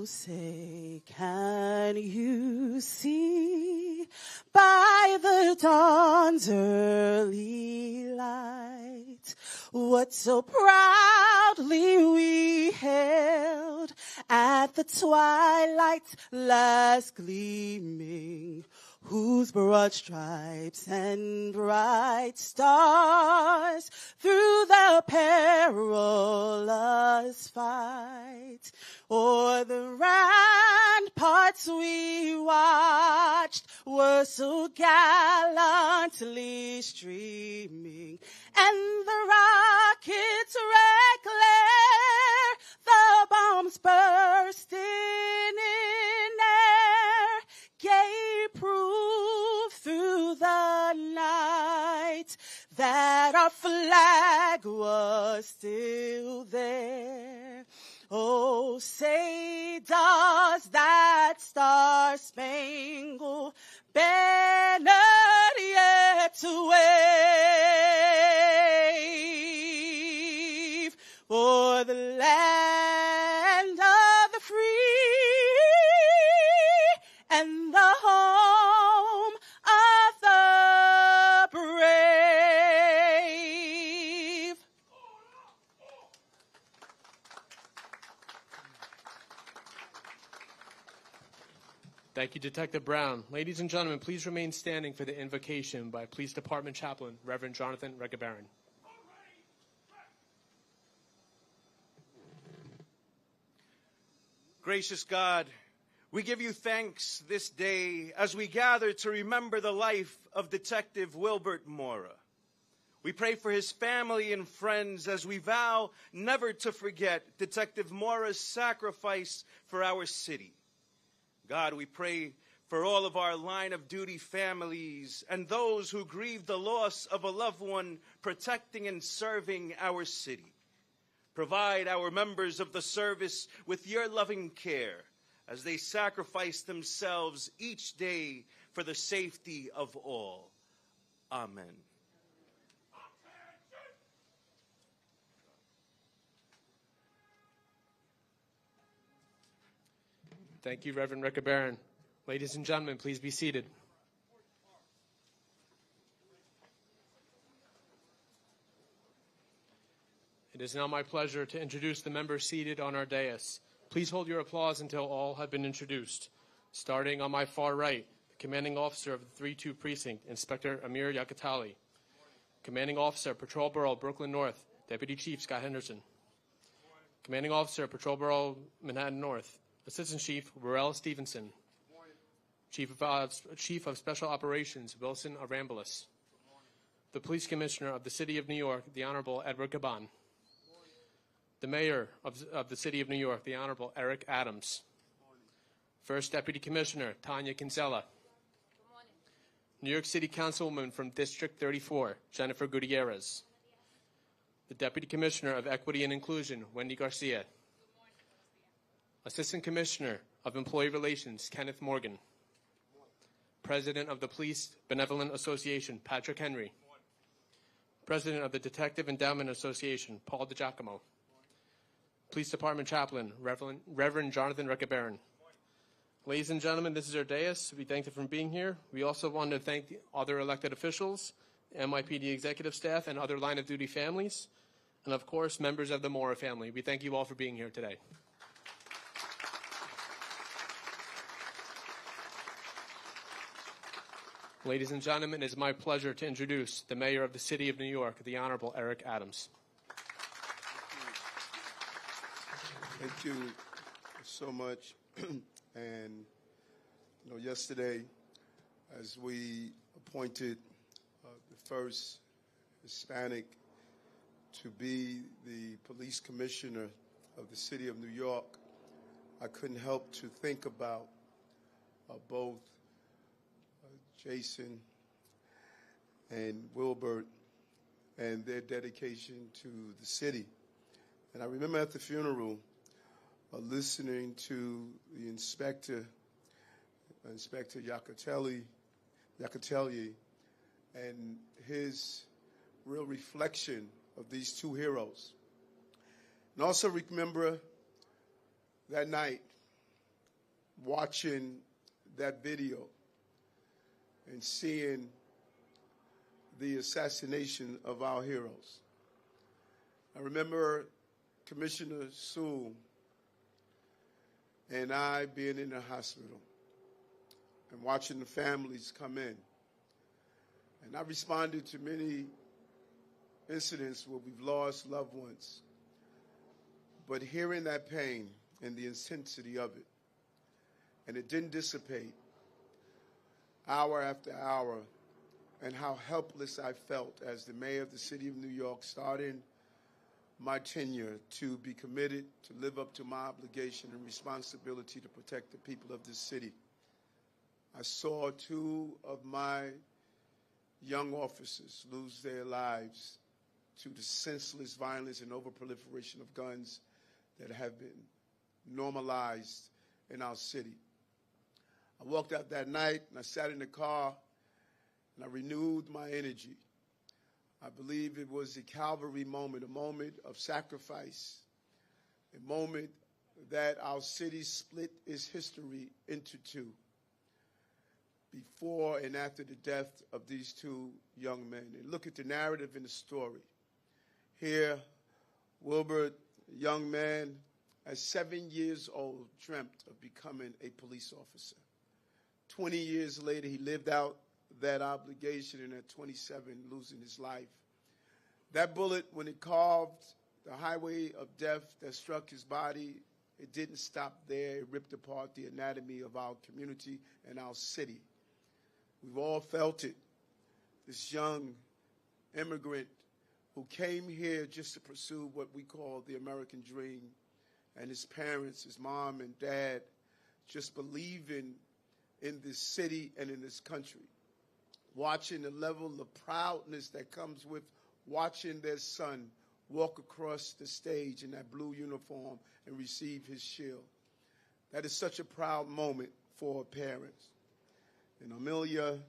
say, can you see by the dawn's early light what so proudly we held at the twilight's last gleaming, whose broad stripes and bright stars through the perilous fight o'er the ramparts we watched were so gallantly streaming, and the rockets' red glare, the bombs bursting in air, gave proof through the night that our flag was still there. Oh, say does that star-spangled banner yet to wave for the land of the free and the home of the brave. Thank you, Detective Brown. Ladies and gentlemen, please remain standing for the invocation by Police Department Chaplain, Reverend Jonathan Regabaron. Gracious God, we give you thanks this day as we gather to remember the life of Detective Wilbert Mora. We pray for his family and friends as we vow never to forget Detective Mora's sacrifice for our city. God, we pray for all of our line of duty families and those who grieve the loss of a loved one protecting and serving our city. Provide our members of the service with your loving care as they sacrifice themselves each day for the safety of all. Amen. Thank you, Reverend Regabaron. Ladies and gentlemen, please be seated. It is now my pleasure to introduce the members seated on our dais. Please hold your applause until all have been introduced. Starting on my far right, the Commanding Officer of the 3-2 Precinct, Inspector Amir Yakatali. Commanding Officer, Patrol Bureau, Brooklyn North, Deputy Chief Scott Henderson. Commanding Officer, Patrol Bureau, Manhattan North, Assistant Chief Warrell Stevenson. Chief of Special Operations Wilson Arambulis. The Police Commissioner of the City of New York, the Honorable Edward Caban. The Mayor of the City of New York, the Honorable Eric Adams. First Deputy Commissioner Tanya Kinsella. New York City Councilwoman from District 34, Jennifer Gutierrez. The Deputy Commissioner of Equity and Inclusion, Wendy Garcia. Assistant Commissioner of Employee Relations, Kenneth Morgan. President of the Police Benevolent Association, Patrick Henry. President of the Detective Endowment Association, Paul DiGiacomo. Police Department Chaplain, Reverend Jonathan Regabaron. Ladies and gentlemen, this is our dais. We thank you for being here. We also want to thank the other elected officials, NYPD executive staff, and other line of duty families, and of course, members of the Mora family. We thank you all for being here today. Ladies and gentlemen, it is my pleasure to introduce the Mayor of the City of New York, the Honorable Eric Adams. Thank you so much. And yesterday, as we appointed the first Hispanic to be the police commissioner of the City of New York, I couldn't help to think about both Jason and Wilbert and their dedication to the city. And I remember at the funeral listening to the Inspector Yakateli, and his real reflection of these two heroes. And also remember that night watching that video and seeing the assassination of our heroes. I remember Commissioner Sewell and I being in the hospital and watching the families come in. And I responded to many incidents where we've lost loved ones. But hearing that pain and the intensity of it, and it didn't dissipate hour after hour, and how helpless I felt as the mayor of the city of New York, starting my tenure to be committed to live up to my obligation and responsibility to protect the people of this city. I saw two of my young officers lose their lives to the senseless violence and overproliferation of guns that have been normalized in our city. I walked out that night and I sat in the car and I renewed my energy. I believe it was a Calvary moment, a moment of sacrifice, a moment that our city split its history into two, before and after the death of these two young men. And look at the narrative in the story. Here, Wilbert, a young man, at 7 years old, dreamt of becoming a police officer. 20 years later, he lived out that obligation, and at 27, losing his life. That bullet, when it carved the highway of death that struck his body, it didn't stop there. It ripped apart the anatomy of our community and our city. We've all felt it. This young immigrant who came here just to pursue what we call the American dream, and his parents, his mom and dad, just believing in this city and in this country. Watching the level of proudness that comes with watching their son walk across the stage in that blue uniform and receive his shield. That is such a proud moment for parents. And Amelia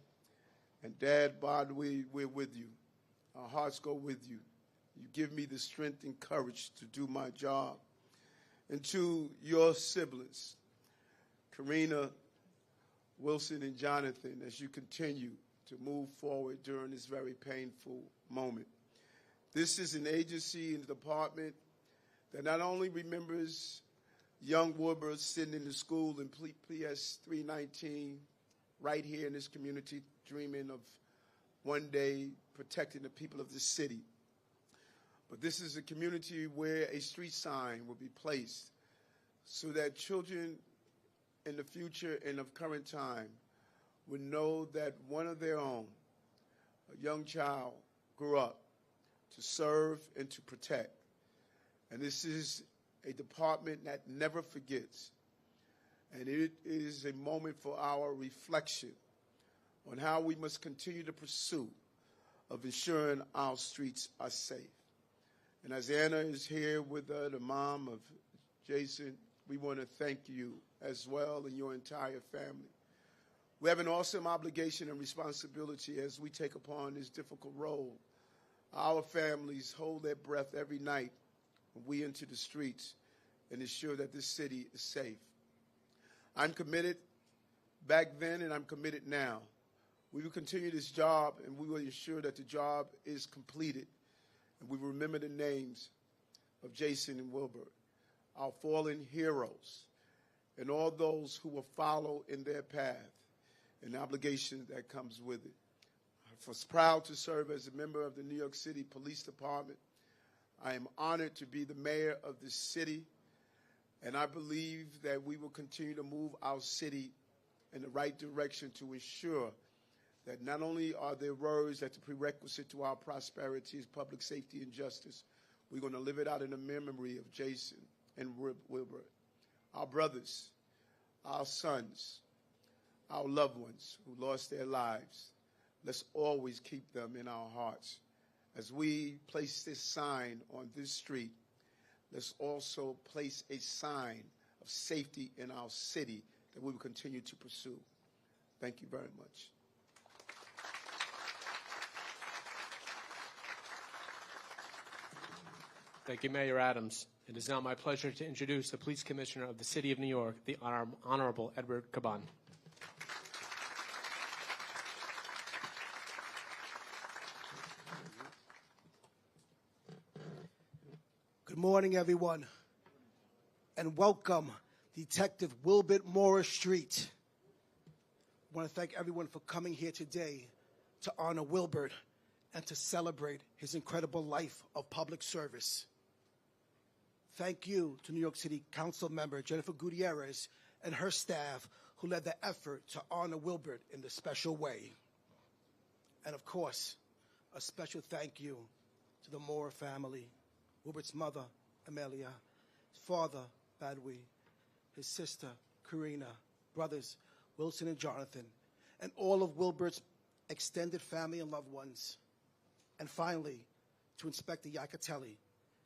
and Dad, Bod, we're with you. Our hearts go with you. You give me the strength and courage to do my job. And to your siblings, Karina, Wilson, and Jonathan, as you continue to move forward during this very painful moment. This is an agency and department that not only remembers young Wilbert sitting in the school in PS 319, right here in this community, dreaming of one day protecting the people of this city. But this is a community where a street sign will be placed so that children in the future and of current time would know that one of their own, a young child, grew up to serve and to protect. And this is a department that never forgets. And it is a moment for our reflection on how we must continue the pursuit of ensuring our streets are safe. And as Anna is here with the mom of Jason, we want to thank you as well and your entire family. We have an awesome obligation and responsibility as we take upon this difficult role. Our families hold their breath every night when we enter the streets and ensure that this city is safe. I'm committed back then and I'm committed now. We will continue this job and we will ensure that the job is completed. And we remember the names of Jason and Wilbert, our fallen heroes, and all those who will follow in their path and the obligation that comes with it. I was proud to serve as a member of the New York City Police Department. I am honored to be the mayor of this city, and I believe that we will continue to move our city in the right direction to ensure that not only are there words that the prerequisite to our prosperity is public safety and justice, we're going to live it out in the memory of Jason and Wilbert, our brothers, our sons, our loved ones who lost their lives. Let's always keep them in our hearts. As we place this sign on this street, let's also place a sign of safety in our city that we will continue to pursue. Thank you very much. Thank you, Mayor Adams. It is now my pleasure to introduce the Police Commissioner of the City of New York, the Honorable Edward Caban. Good morning, everyone, and welcome, Detective Wilbert Mora Street. I want to thank everyone for coming here today to honor Wilbert and to celebrate his incredible life of public service. Thank you to New York City Council member Jennifer Gutierrez and her staff who led the effort to honor Wilbert in this special way. And of course, a special thank you to the Mora family, Wilbert's mother, Amelia, his father, Badwi, his sister, Karina, brothers, Wilson and Jonathan, and all of Wilbert's extended family and loved ones. And finally, to Inspector Iacatelli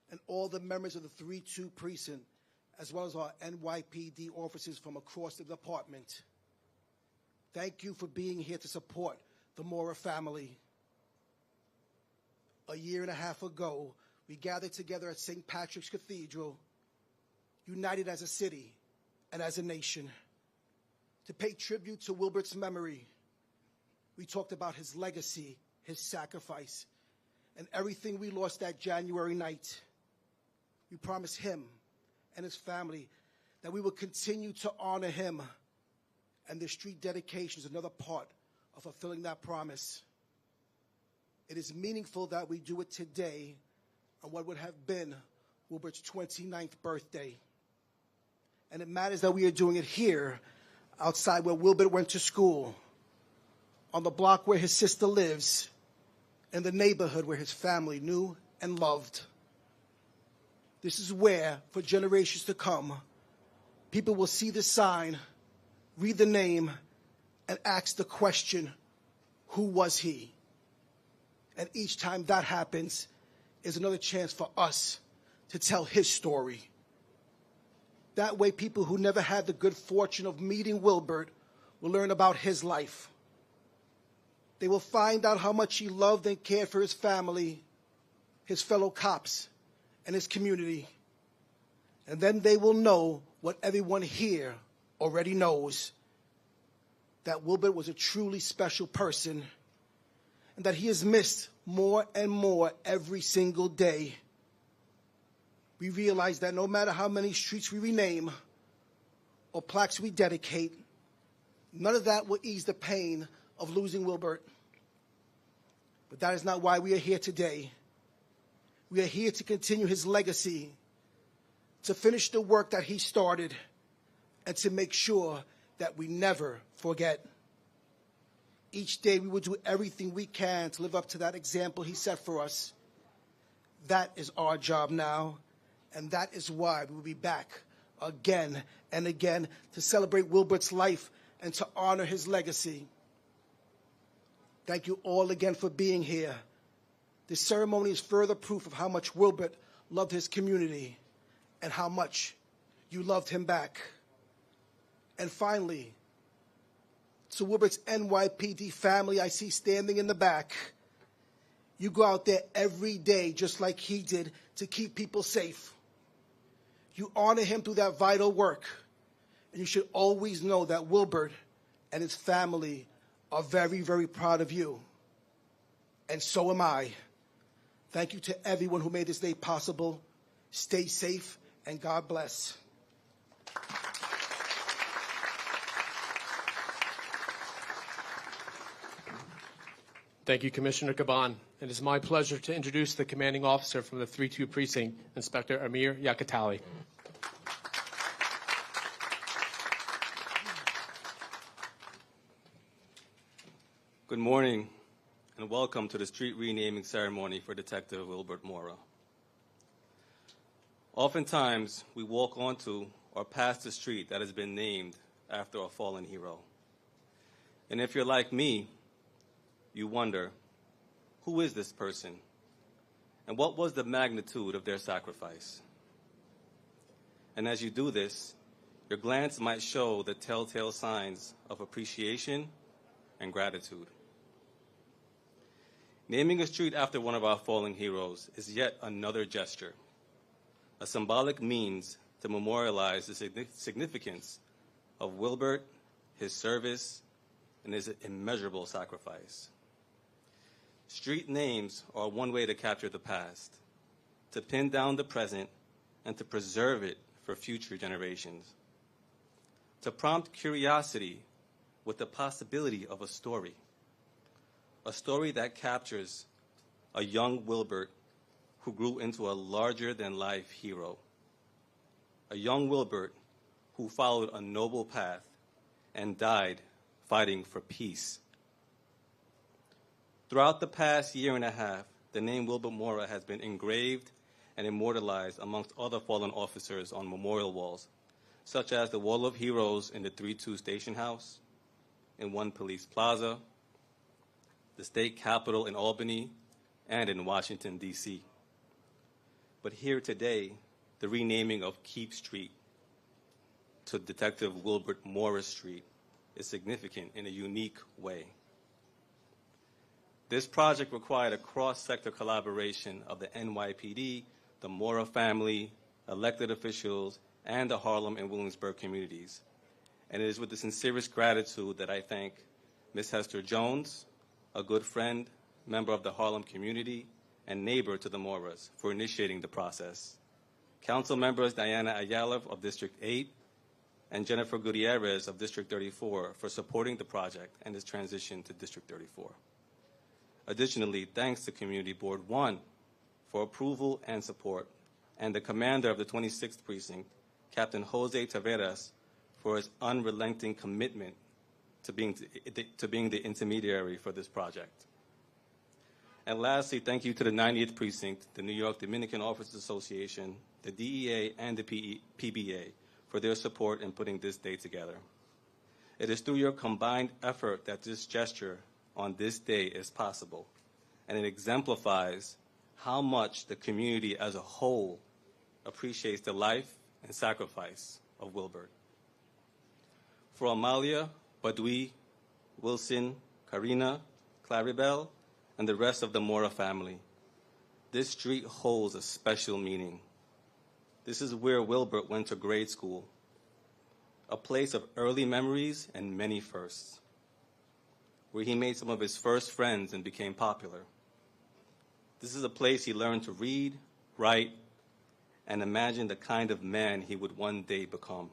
and all the members of the 3-2 precinct, as well as our NYPD officers from across the department. Thank you for being here to support the Mora family. A year and a half ago, we gathered together at St. Patrick's Cathedral, united as a city and as a nation, to pay tribute to Wilbert's memory. We talked about his legacy, his sacrifice, and everything we lost that January night. We promised him and his family that we will continue to honor him, and the street dedication is another part of fulfilling that promise. It is meaningful that we do it today on what would have been Wilbert's 29th birthday. And it matters that we are doing it here, outside where Wilbert went to school, on the block where his sister lives, in the neighborhood where his family knew and loved. This is where, for generations to come, people will see the sign, read the name, and ask the question, who was he? And each time that happens is another chance for us to tell his story. That way, people who never had the good fortune of meeting Wilbert will learn about his life. They will find out how much he loved and cared for his family, his fellow cops, and his community. And then they will know what everyone here already knows, that Wilbert was a truly special person, and that he is missed more and more every single day. We realize that no matter how many streets we rename or plaques we dedicate, none of that will ease the pain of losing Wilbert. But that is not why we are here today. We are here to continue his legacy, to finish the work that he started, and to make sure that we never forget. Each day we will do everything we can to live up to that example he set for us. That is our job now, and that is why we will be back again and again to celebrate Wilbert's life and to honor his legacy. Thank you all again for being here. This ceremony is further proof of how much Wilbert loved his community and how much you loved him back. And finally, to Wilbert's NYPD family I see standing in the back, you go out there every day just like he did to keep people safe. You honor him through that vital work, and you should always know that Wilbert and his family are very, very proud of you. And so am I. Thank you to everyone who made this day possible. Stay safe, and God bless. Thank you, Commissioner Caban. It is my pleasure to introduce the commanding officer from the 3-2 precinct, Inspector Amir Iacatelli. Good morning, and welcome to the street renaming ceremony for Detective Wilbert Mora. Oftentimes, we walk onto or past a street that has been named after a fallen hero. And if you're like me, you wonder, who is this person? And what was the magnitude of their sacrifice? And as you do this, your glance might show the telltale signs of appreciation and gratitude. Naming a street after one of our fallen heroes is yet another gesture, a symbolic means to memorialize the significance of Wilbert, his service, and his immeasurable sacrifice. Street names are one way to capture the past, to pin down the present, and to preserve it for future generations. To prompt curiosity with the possibility of a story that captures a young Wilbert who grew into a larger-than-life hero, a young Wilbert who followed a noble path and died fighting for peace. Throughout the past year and a half, the name Wilbert Mora has been engraved and immortalized amongst other fallen officers on memorial walls, such as the Wall of Heroes in the 3-2 Station House, in One Police Plaza, the state capitol in Albany, and in Washington, D.C. But here today, the renaming of Keep Street to Detective Wilbert Mora Street is significant in a unique way. This project required a cross-sector collaboration of the NYPD, the Mora family, elected officials, and the Harlem and Williamsburg communities. And it is with the sincerest gratitude that I thank Ms. Hester Jones, a good friend, member of the Harlem community, and neighbor to the Moras, for initiating the process. Council members Diana Ayala of District 8 and Jennifer Gutierrez of District 34 for supporting the project and its transition to District 34. Additionally, thanks to Community Board 1 for approval and support, and the commander of the 26th Precinct, Captain Jose Taveras, for his unrelenting commitment to being the intermediary for this project. And lastly, thank you to the 90th Precinct, the New York Dominican Officers Association, the DEA, and the PBA for their support in putting this day together. It is through your combined effort that this gesture on this day is possible, and it exemplifies how much the community as a whole appreciates the life and sacrifice of Wilbert. For Amalia, Badui, Wilson, Karina, Claribel, and the rest of the Mora family, this street holds a special meaning. This is where Wilbert went to grade school, a place of early memories and many firsts, where he made some of his first friends and became popular. This is a place he learned to read, write, and imagine the kind of man he would one day become.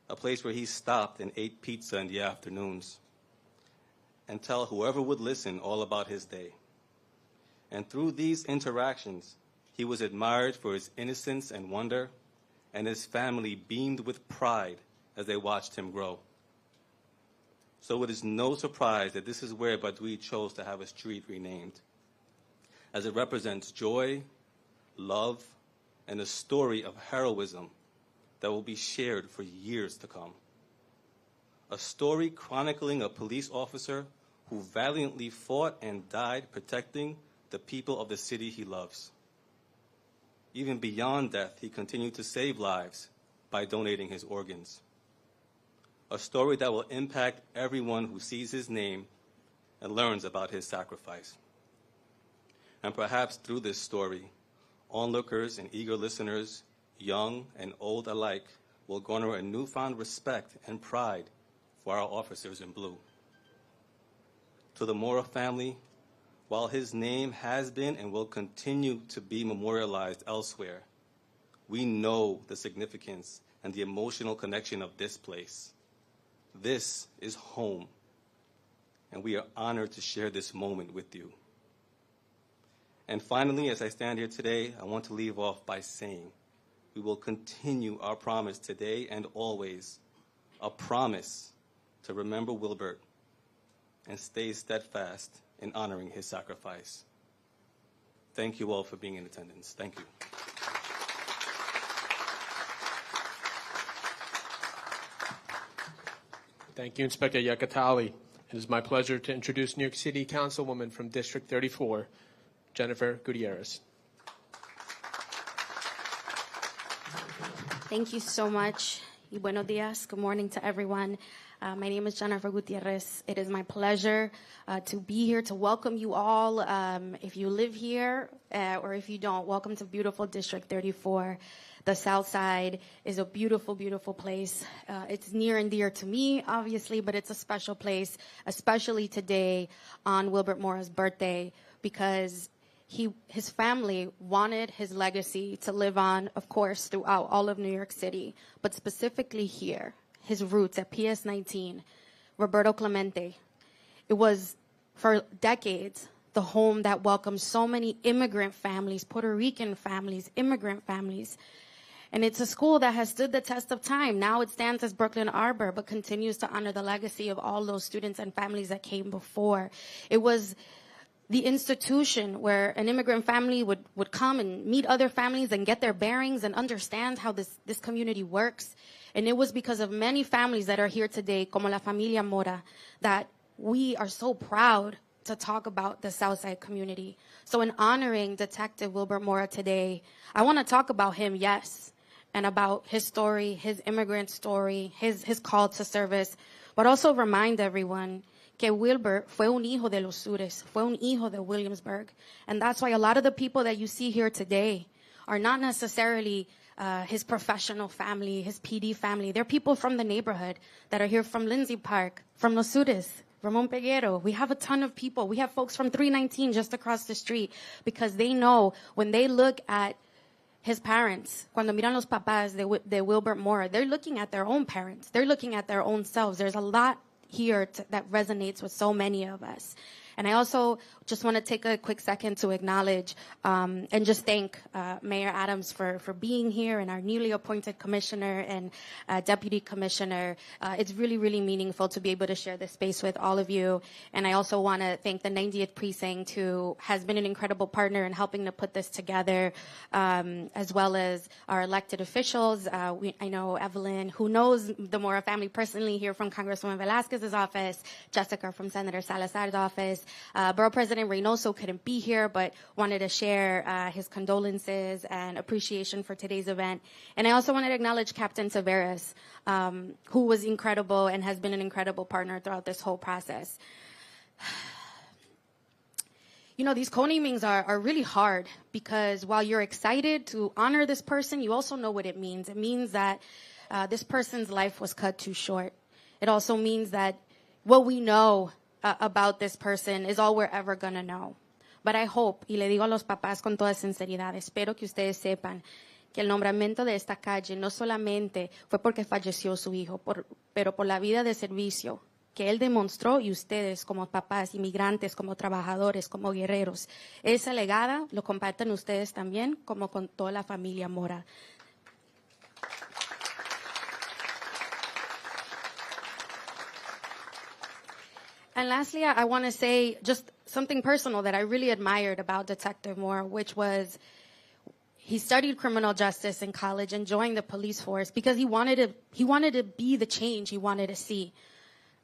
A place where he stopped and ate pizza in the afternoons and tell whoever would listen all about his day. And through these interactions, he was admired for his innocence and wonder, and his family beamed with pride as they watched him grow. So it is no surprise that this is where Badui chose to have a street renamed, as it represents joy, love, and a story of heroism that will be shared for years to come. A story chronicling a police officer who valiantly fought and died protecting the people of the city he loves. Even beyond death, he continued to save lives by donating his organs. A story that will impact everyone who sees his name and learns about his sacrifice. And perhaps through this story, onlookers and eager listeners, young and old alike, will garner a newfound respect and pride for our officers in blue. To the Mora family, while his name has been and will continue to be memorialized elsewhere, we know the significance and the emotional connection of this place. This is home, and we are honored to share this moment with you. And finally, as I stand here today, I want to leave off by saying we will continue our promise today and always, a promise to remember Wilbert and stay steadfast in honoring his sacrifice. Thank you all for being in attendance. Thank you. Thank you, Inspector Yakatali. It is my pleasure to introduce New York City Councilwoman from District 34, Jennifer Gutierrez. Thank you so much. Y buenos días. Good morning to everyone. My name is Jennifer Gutierrez. It is my pleasure to be here to welcome you all. If you live here or if you don't, welcome to beautiful District 34. The South Side is a beautiful, beautiful place. It's near and dear to me, obviously, but it's a special place, especially today on Wilbert Mora's birthday, because his family wanted his legacy to live on, of course, throughout all of New York City, but specifically here, his roots at PS 19, Roberto Clemente. It was, for decades, the home that welcomed so many immigrant families, Puerto Rican families, immigrant families. And it's a school that has stood the test of time. Now it stands as Brooklyn Arbor, but continues to honor the legacy of all those students and families that came before. It was the institution where an immigrant family would come and meet other families and get their bearings and understand how this community works. And it was because of many families that are here today, como la familia Mora, that we are so proud to talk about the Southside community. So in honoring Detective Wilbert Mora today, I want to talk about him, yes, and about his story, his immigrant story, his call to service, but also remind everyone que Wilbert fue un hijo de los Sures, fue un hijo de Williamsburg. And that's why a lot of the people that you see here today are not necessarily his professional family, his PD family. They're people from the neighborhood that are here from Lindsay Park, from Los Sures, Ramon Peguero. We have a ton of people. We have folks from 319 just across the street, because they know when they look at his parents, cuando miran los papás de Wilbert Mora, they're looking at their own parents. They're looking at their own selves. There's a lot here that resonates with so many of us. And I also just want to take a quick second to acknowledge and just thank Mayor Adams for being here, and our newly appointed commissioner and deputy commissioner. It's really, really meaningful to be able to share this space with all of you. And I also want to thank the 90th Precinct, who has been an incredible partner in helping to put this together, as well as our elected officials. I know Evelyn, who knows the Mora family personally, here from Congresswoman Velasquez's office, Jessica from Senator Salazar's office. Borough President Reynoso couldn't be here, but wanted to share his condolences and appreciation for today's event. And I also wanted to acknowledge Captain Taveras, who was incredible and has been an incredible partner throughout this whole process. You know, these co-namings are really hard, because while you're excited to honor this person, you also know what it means. It means that this person's life was cut too short. It also means that what we know about this person is all we're ever going to know. But I hope, y le digo a los papás con toda sinceridad, espero que ustedes sepan que el nombramiento de esta calle no solamente fue porque falleció su hijo, pero por la vida de servicio que él demostró, y ustedes como papás, inmigrantes, como trabajadores, como guerreros. Esa legada lo comparten ustedes también, como con toda la familia Mora. And lastly, I want to say just something personal that I really admired about Detective Mora, which was he studied criminal justice in college and joined the police force because he wanted to be the change he wanted to see.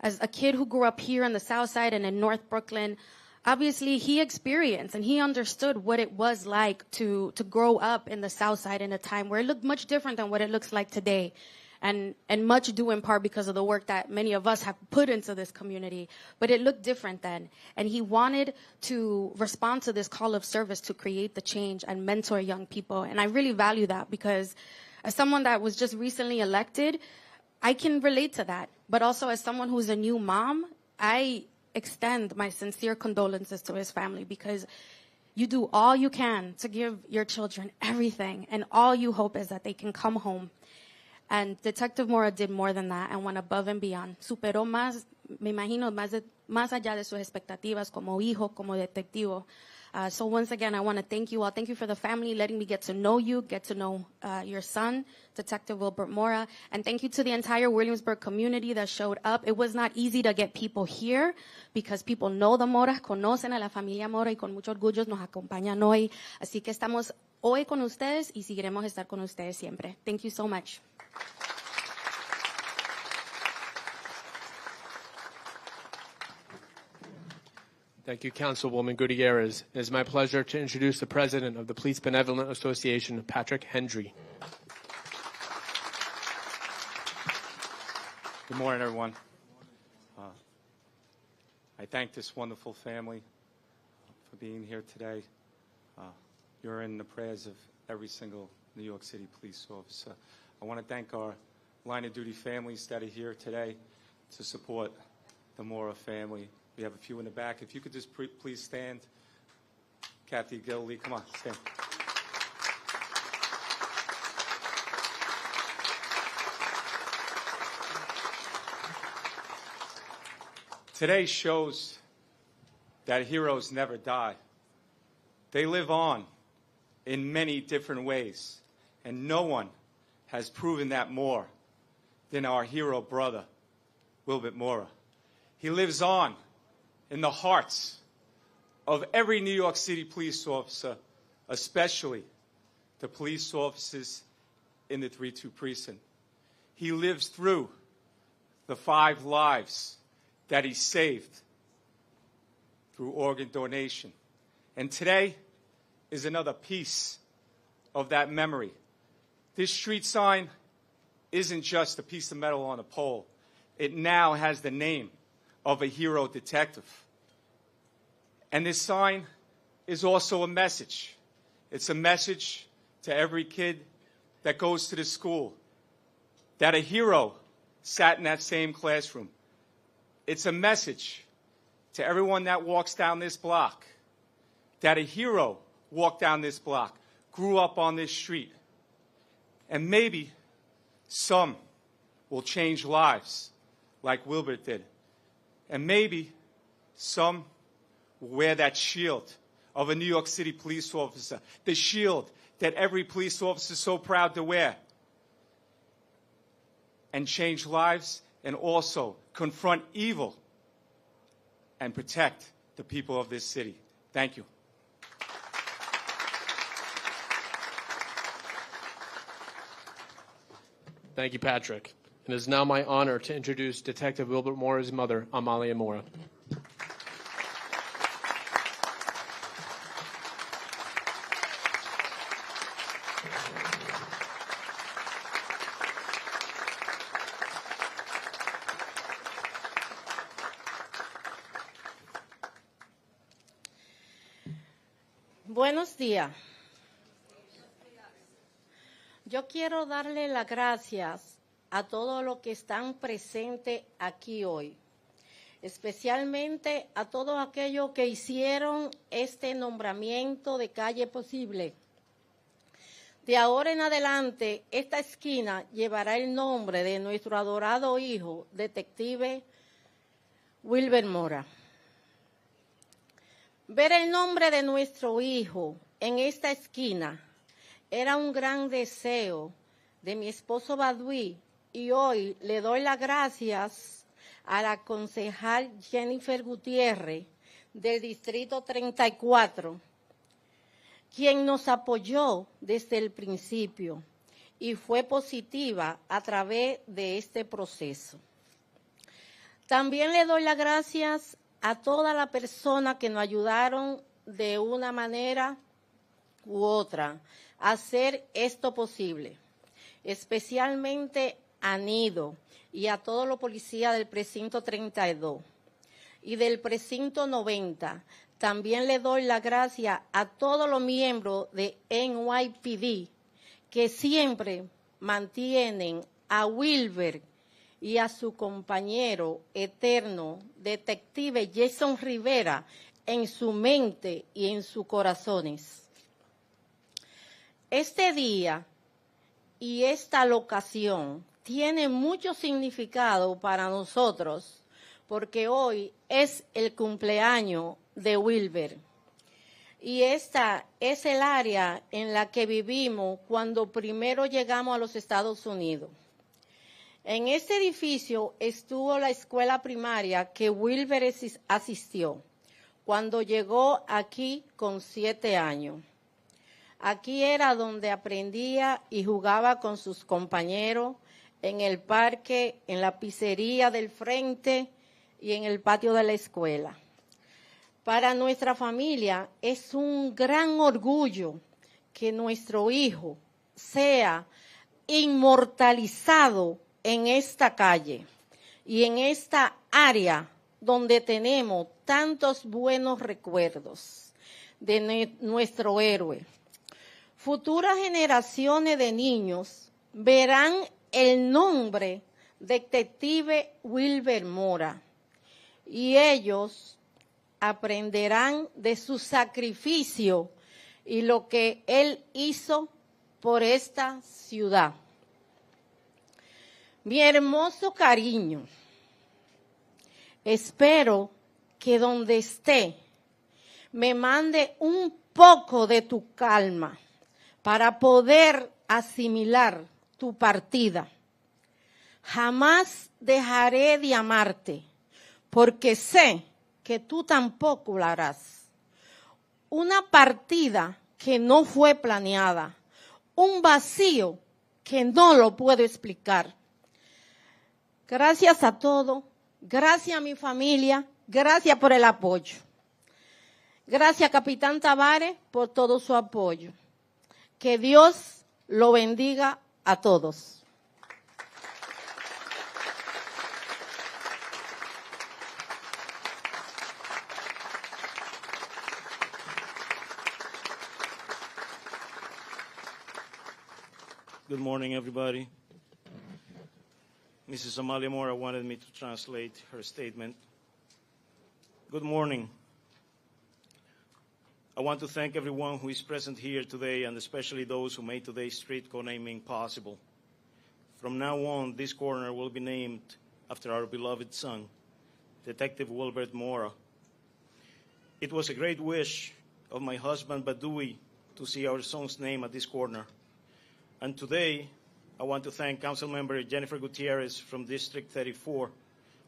As a kid who grew up here on the South Side and in North Brooklyn, obviously he experienced and he understood what it was like to grow up in the South Side in a time where it looked much different than what it looks like today. And much due in part because of the work that many of us have put into this community. But it looked different then. And he wanted to respond to this call of service to create the change and mentor young people. And I really value that, because as someone that was just recently elected, I can relate to that. But also as someone who's a new mom, I extend my sincere condolences to his family, because you do all you can to give your children everything. And all you hope is that they can come home. And Detective Mora did more than that and went above and beyond. Superó más, me imagino, más allá de sus expectativas como hijo, como detectivo. So once again, I want to thank you all. Thank you for the family, letting me get to know you, get to know your son, Detective Wilbert Mora. And thank you to the entire Williamsburg community that showed up. It was not easy to get people here because people know the Moras, conocen a la familia Mora, y con mucho orgullo nos acompañan hoy. Así que estamos hoy con ustedes y seguiremos estar con ustedes siempre. Thank you so much. Thank you, Councilwoman Gutierrez. It is my pleasure to introduce the President of the Police Benevolent Association, Patrick Hendry. Good morning, everyone. I thank this wonderful family for being here today. You're in the prayers of every single New York City police officer. I want to thank our line of duty families that are here today to support the Mora family. We have a few in the back. If you could just please stand. Kathy Gilly, come on, stand. Today shows that heroes never die. They live on in many different ways, and no one has proven that more than our hero brother, Wilbert Mora. He lives on in the hearts of every New York City police officer, especially the police officers in the 3-2 precinct. He lives through the 5 lives that he saved through organ donation. And today is another piece of that memory. This street sign isn't just a piece of metal on a pole. It now has the name of a hero detective. And this sign is also a message. It's a message to every kid that goes to the school that a hero sat in that same classroom. It's a message to everyone that walks down this block that a hero walked down this block, grew up on this street. And maybe some will change lives like Wilbert did. And maybe some will wear that shield of a New York City police officer, the shield that every police officer is so proud to wear, and change lives and also confront evil and protect the people of this city. Thank you. Thank you, Patrick. It is now my honor to introduce Detective Wilbert Mora's mother, Amalia Mora. Buenos días. Yo quiero darle las gracias a todos los que están presentes aquí hoy, especialmente a todos aquellos que hicieron este nombramiento de calle posible. De ahora en adelante, esta esquina llevará el nombre de nuestro adorado hijo, Detective Wilbert Mora. Ver el nombre de nuestro hijo en esta esquina era un gran deseo de mi esposo Baduí, y hoy le doy las gracias a la concejal Jennifer Gutiérrez del Distrito 34, quien nos apoyó desde el principio y fue positiva a través de este proceso. También le doy las gracias a todas las personas que nos ayudaron de una manera u otra a hacer esto posible, especialmente a Nido y a todos los policías del precinto 32 y del precinto 90. También le doy las gracias a todos los miembros de NYPD que siempre mantienen a Wilbert y a su compañero eterno, Detective Jason Rivera, en su mente y en sus corazones. Este día y esta locación tiene mucho significado para nosotros, porque hoy es el cumpleaños de Wilbert. Y esta es el área en la que vivimos cuando primero llegamos a los Estados Unidos. En este edificio estuvo la escuela primaria que Wilbert asistió cuando llegó aquí con 7 años. Aquí era donde aprendía y jugaba con sus compañeros, en el parque, en la pizzería del frente y en el patio de la escuela. Para nuestra familia es un gran orgullo que nuestro hijo sea inmortalizado en esta calle y en esta área donde tenemos tantos buenos recuerdos de nuestro héroe. Futuras generaciones de niños verán el nombre Detective Wilbert Mora y ellos aprenderán de su sacrificio y lo que él hizo por esta ciudad. Mi hermoso cariño, espero que donde esté me mande un poco de tu calma para poder asimilar tu partida. Jamás dejaré de amarte, porque sé que tú tampoco lo harás. Una partida que no fue planeada, un vacío que no lo puedo explicar. Gracias a todos, gracias a mi familia, gracias por el apoyo. Gracias, Capitán Tavares, por todo su apoyo. Que Dios lo bendiga a todos. Good morning, everybody. Mrs. Amalia Mora wanted me to translate her statement. Good morning. I want to thank everyone who is present here today, and especially those who made today's street co-naming possible. From now on, this corner will be named after our beloved son, Detective Wilbert Mora. It was a great wish of my husband, Badui, to see our son's name at this corner. And today, I want to thank Councilmember Jennifer Gutierrez from District 34,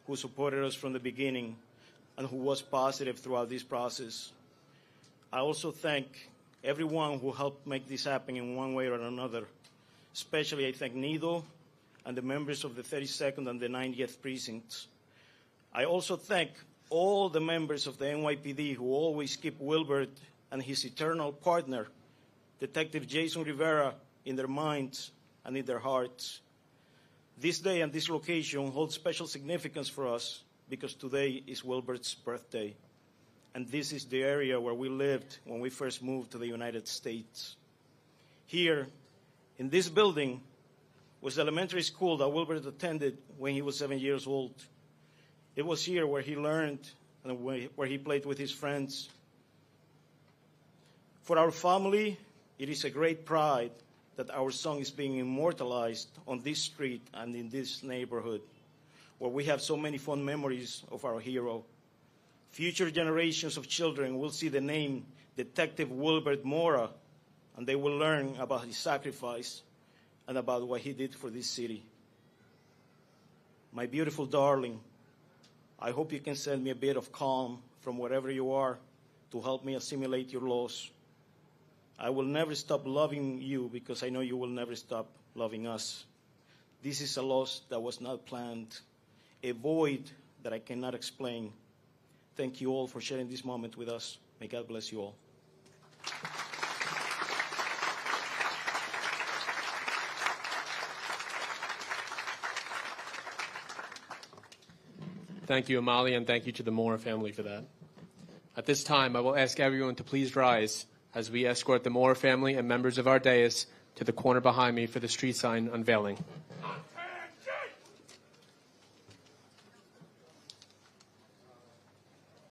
who supported us from the beginning and who was positive throughout this process. I also thank everyone who helped make this happen in one way or another. Especially, I thank Nido and the members of the 32nd and the 90th precincts. I also thank all the members of the NYPD who always keep Wilbert and his eternal partner, Detective Jason Rivera, in their minds and in their hearts. This day and this location hold special significance for us because today is Wilbert's birthday. And this is the area where we lived when we first moved to the United States. Here, in this building, was the elementary school that Wilbert attended when he was 7 years old. It was here where he learned and where he played with his friends. For our family, it is a great pride that our song is being immortalized on this street and in this neighborhood, where we have so many fond memories of our hero. Future generations of children will see the name Detective Wilbert Mora, and they will learn about his sacrifice and about what he did for this city. My beautiful darling, I hope you can send me a bit of calm from wherever you are to help me assimilate your loss. I will never stop loving you because I know you will never stop loving us. This is a loss that was not planned, a void that I cannot explain. Thank you all for sharing this moment with us. May God bless you all. Thank you, Amalia, and thank you to the Mora family for that. At this time, I will ask everyone to please rise as we escort the Mora family and members of our dais to the corner behind me for the street sign unveiling.